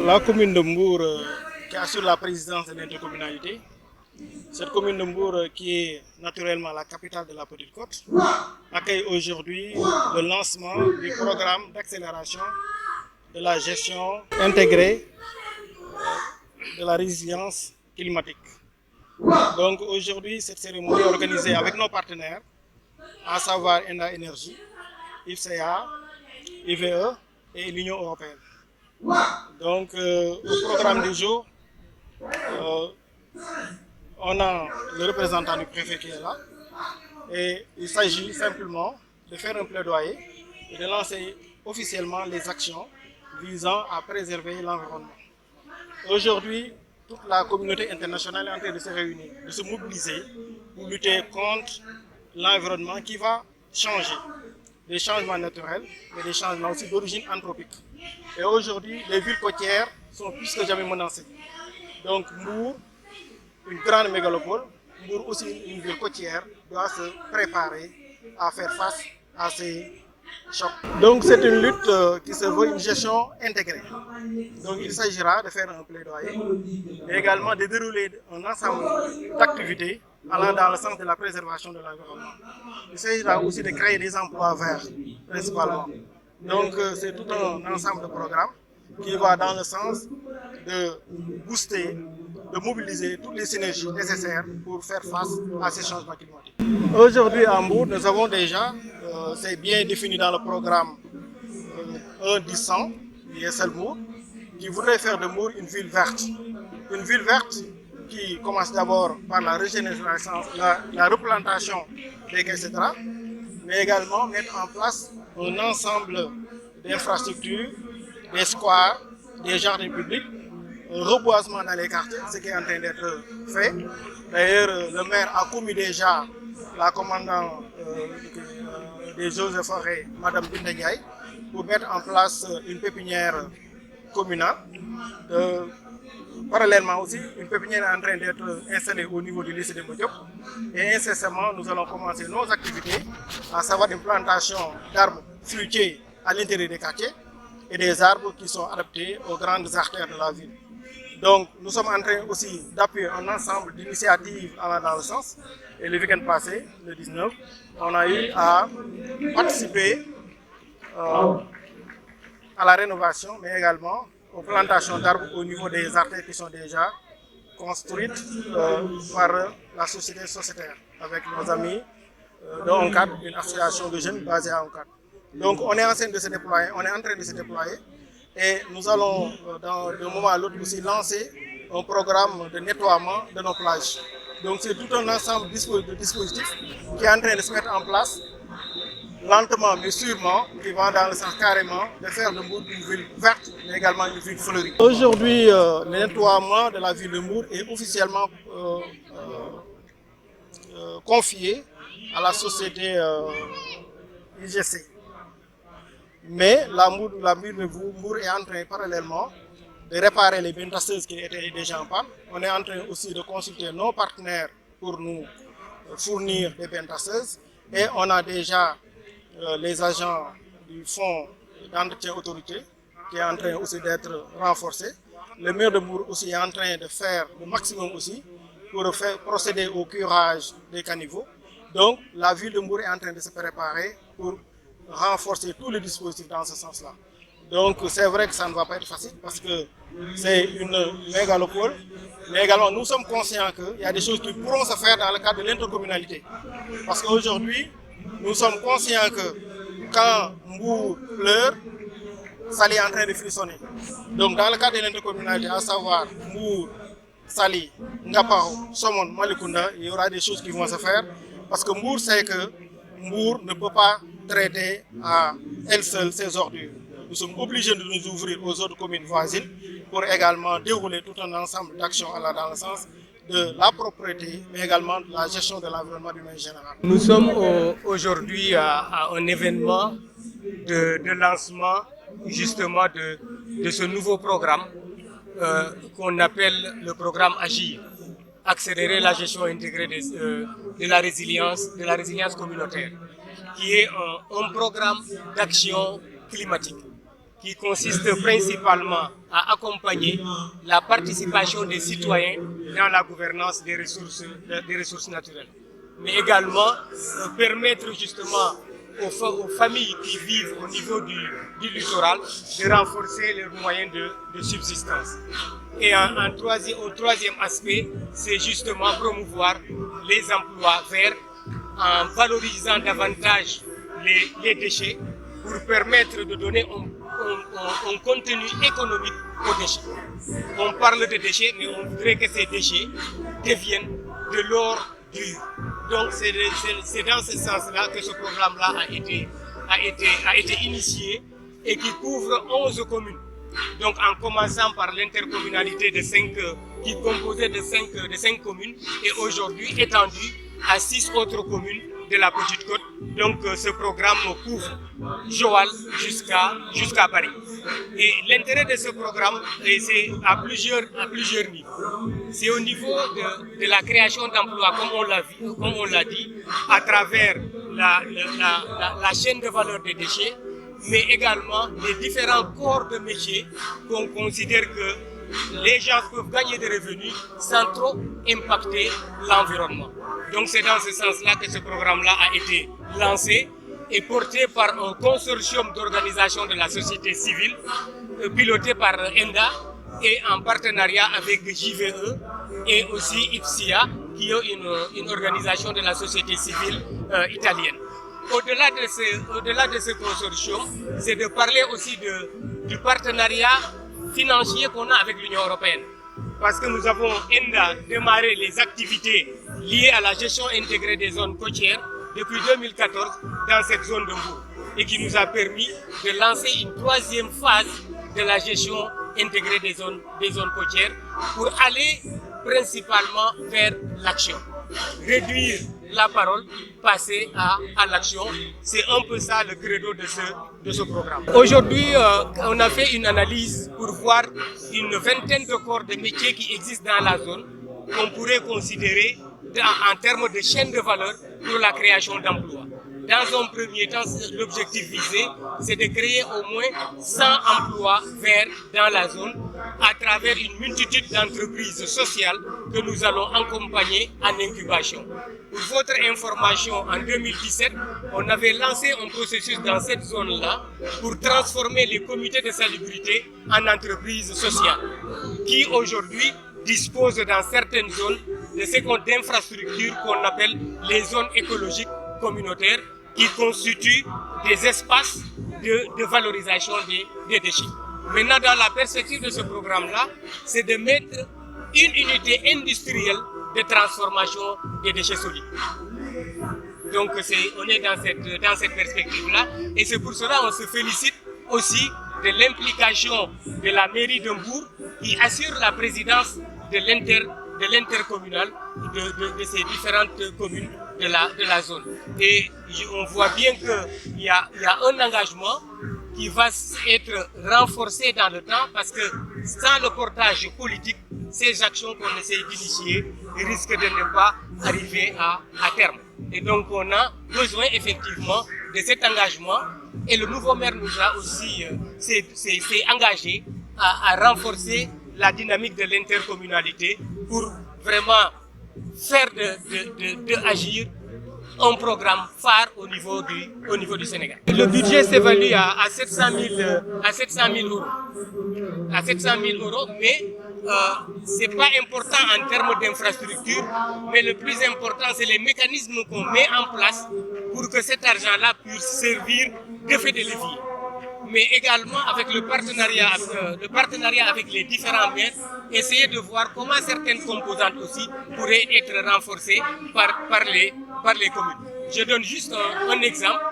La commune de Mbour qui assure la présidence de l'intercommunalité, cette commune de Mbour qui est naturellement la capitale de la Petite Côte, accueille aujourd'hui le lancement du programme d'accélération de la gestion intégrée de la résilience climatique. Donc aujourd'hui, cette cérémonie est organisée avec nos partenaires, à savoir ENDA Énergie, IFCA, IVE et l'Union européenne. Donc au programme du jour, on a le représentant du préfet qui est là et il s'agit simplement de faire un plaidoyer et de lancer officiellement les actions visant à préserver l'environnement. Aujourd'hui, toute la communauté internationale est en train de se réunir, de se mobiliser pour lutter contre l'environnement qui va changer. Des changements naturels, mais des changements aussi d'origine anthropique. Et aujourd'hui, les villes côtières sont plus que jamais menacées. Donc Mbour, une grande mégalopole, Mbour aussi une ville côtière, doit se préparer à faire face à ces chocs. Donc c'est une lutte qui se veut une gestion intégrée. Donc il s'agira de faire un plaidoyer, mais également de dérouler un ensemble d'activités allant dans le sens de la préservation de l'environnement. Il s'agira aussi de créer des emplois verts, principalement. Donc c'est tout un ensemble de programmes qui va dans le sens de booster, de mobiliser toutes les synergies nécessaires pour faire face à ces changements climatiques. Aujourd'hui à Mbour, nous avons déjà, c'est bien défini dans le programme 1-10-100, ISL Mbour, qui voudrait faire de Mbour une ville verte. Une ville verte qui commence d'abord par la régénérescence, la replantation des quais, etc., mais également mettre en place un ensemble d'infrastructures, des squares, des jardins publics, un reboisement dans les quartiers, ce qui est en train d'être fait. D'ailleurs, le maire a commis déjà la commandante des eaux et forêts, Mme Binta Ndiaye, pour mettre en place une pépinière communale. Parallèlement aussi, une pépinière est en train d'être installée au niveau du lycée de Mbodiop. Et incessamment, nous allons commencer nos activités, à savoir une plantation d'arbres fruitiers à l'intérieur des quartiers et des arbres qui sont adaptés aux grandes artères de la ville. Donc, nous sommes en train aussi d'appuyer un ensemble d'initiatives allant dans le sens. Et le week-end passé, le 19, on a eu à participer à la rénovation, mais également aux plantations d'arbres au niveau des artères qui sont déjà construites par la société sociétaire, avec nos amis de ONCAD, une association de jeunes basée à ONCAD. Donc on est en train de se déployer, et nous allons dans le moment à l'autre aussi lancer un programme de nettoiement de nos plages. Donc c'est tout un ensemble de dispositifs qui est en train de se mettre en place, lentement mais sûrement, qui va dans le sens carrément de faire de Mbour une ville verte, mais également une ville fleurie. Aujourd'hui, le nettoiement de la ville de Mbour est officiellement confié à la société IGC. Mais la ville de Mbour est en train parallèlement de réparer les bentasseuses qui étaient déjà en panne. On est en train aussi de consulter nos partenaires pour nous fournir des bentasseuses. Et on a déjà les agents du fonds d'entretien autorité qui est en train aussi d'être renforcé. Le maire de Mbour aussi est en train de faire le maximum aussi pour procéder au curage des caniveaux. Donc la ville de Mbour est en train de se préparer pour renforcer tous les dispositifs dans ce sens-là. Donc c'est vrai que ça ne va pas être facile parce que c'est une mégalopole, mais également nous sommes conscients qu'il y a des choses qui pourront se faire dans le cadre de l'intercommunalité. Parce qu'aujourd'hui, nous sommes conscients que quand Mbour pleure, Saly est en train de frissonner. Donc dans le cadre de l'intercommunalité, à savoir Mbour, Saly, Ngapao, Somone, Malicounda, il y aura des choses qui vont se faire parce que Mbour sait que Mbour ne peut pas traiter à elle seule ses ordures. Nous sommes obligés de nous ouvrir aux autres communes voisines pour également dérouler tout un ensemble d'actions dans le sens de la propreté, mais également de la gestion de l'environnement d'une manière générale. Nous sommes aujourd'hui à un événement de lancement justement de ce nouveau programme qu'on appelle le programme AGIR, accélérer la gestion intégrée de la résilience communautaire, qui est un programme d'action climatique qui consiste principalement à accompagner la participation des citoyens dans la gouvernance des ressources naturelles, mais également permettre justement aux familles qui vivent au niveau du littoral de renforcer leurs moyens de subsistance. Et un troisième aspect, c'est justement promouvoir les emplois verts en valorisant davantage les déchets pour permettre de donner un contenu économique aux déchets. On parle de déchets, mais on voudrait que ces déchets deviennent de l'or dur. Donc c'est dans ce sens-là que ce programme-là a été initié et qui couvre 11 communes. Donc en commençant par l'intercommunalité qui est composée de 5 communes et aujourd'hui étendue à 6 autres communes de la Petite Côte. Donc ce programme couvre Joal jusqu'à Paris. Et l'intérêt de ce programme, c'est à plusieurs niveaux. C'est au niveau de la création d'emplois, comme on l'a dit, à travers la chaîne de valeur des déchets, mais également les différents corps de métiers qu'on considère que les gens peuvent gagner des revenus sans trop impacter l'environnement. Donc c'est dans ce sens-là que ce programme-là a été lancé et porté par un consortium d'organisations de la société civile piloté par ENDA et en partenariat avec JVE et aussi IPSIA, qui est une organisation de la société civile italienne. Au-delà de ce consortium, c'est de parler aussi du partenariat financier qu'on a avec l'Union européenne. Parce que nous avons démarré les activités liées à la gestion intégrée des zones côtières depuis 2014 dans cette zone de Mbour et qui nous a permis de lancer une troisième phase de la gestion intégrée des zones côtières pour aller principalement vers l'action. Réduire la parole, passer à l'action, c'est un peu ça le credo de ce programme. Aujourd'hui, on a fait une analyse pour voir une vingtaine de corps de métiers qui existent dans la zone qu'on pourrait considérer en termes de chaîne de valeur pour la création d'emplois. Dans un premier temps, l'objectif visé, c'est de créer au moins 100 emplois verts dans la zone à travers une multitude d'entreprises sociales que nous allons accompagner en incubation. Pour votre information, en 2017, on avait lancé un processus dans cette zone-là pour transformer les comités de salubrité en entreprises sociales qui aujourd'hui disposent dans certaines zones d'infrastructures qu'on appelle les zones écologiques communautaires qui constituent des espaces de valorisation des déchets. Maintenant, dans la perspective de ce programme-là, c'est de mettre une unité industrielle de transformation des déchets solides. Donc, on est dans cette perspective-là et c'est pour cela qu'on se félicite aussi de l'implication de la mairie de Mbour qui assure la présidence de l'intercommunal de ces différentes communes de la zone. Et on voit bien qu'il y a un engagement qui va être renforcé dans le temps parce que sans le portage politique, ces actions qu'on essaie d'initier risquent de ne pas arriver à terme. Et donc on a besoin effectivement de cet engagement et le nouveau maire nous a aussi s'est engagé à renforcer la dynamique de l'intercommunalité pour vraiment faire de Agir un programme phare au niveau du Sénégal. Le budget s'évalue à 700 000 euros. À 700 000 euros, mais c'est pas important en termes d'infrastructure, mais le plus important, c'est les mécanismes qu'on met en place pour que cet argent-là puisse servir d'effet de levier. Mais également avec le partenariat avec les différents maires, essayer de voir comment certaines composantes aussi pourraient être renforcées par les communes. Je donne juste un exemple.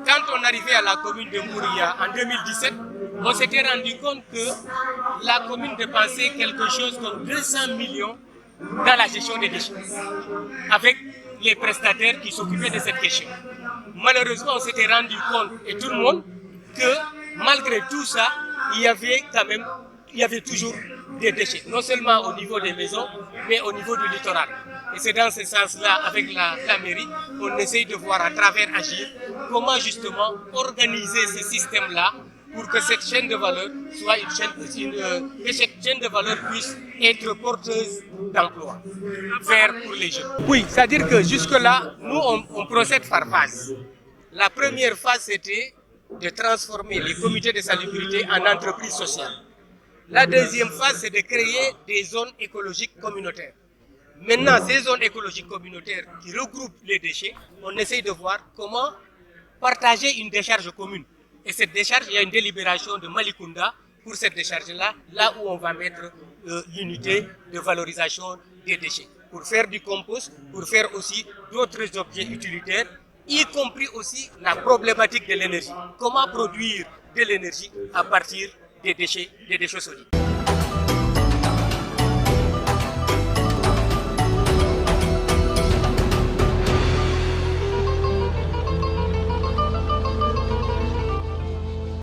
Quand on arrivait à la commune de Mouria en 2017, on s'était rendu compte que la commune dépensait quelque chose comme 200 millions dans la gestion des déchets, avec les prestataires qui s'occupaient de cette question. Malheureusement, on s'était rendu compte, et tout le monde, que malgré tout ça, il y avait toujours des déchets, non seulement au niveau des maisons, mais au niveau du littoral. Et c'est dans ce sens-là, avec la mairie, on essaye de voir à travers Agir comment justement organiser ce système-là pour que cette chaîne de valeur soit que cette chaîne de valeur puisse être porteuse d'emploi, vert pour les jeunes. Oui, c'est-à-dire que jusque-là, nous, on procède par phase. La première phase, c'était de transformer les comités de salubrité en entreprises sociales. La deuxième phase, c'est de créer des zones écologiques communautaires. Maintenant, ces zones écologiques communautaires qui regroupent les déchets, on essaye de voir comment partager une décharge commune. Et cette décharge, il y a une délibération de Malicounda pour cette décharge-là, là où on va mettre l'unité de valorisation des déchets, pour faire du compost, pour faire aussi d'autres objets utilitaires, y compris aussi la problématique de l'énergie. Comment produire de l'énergie à partir des déchets solides.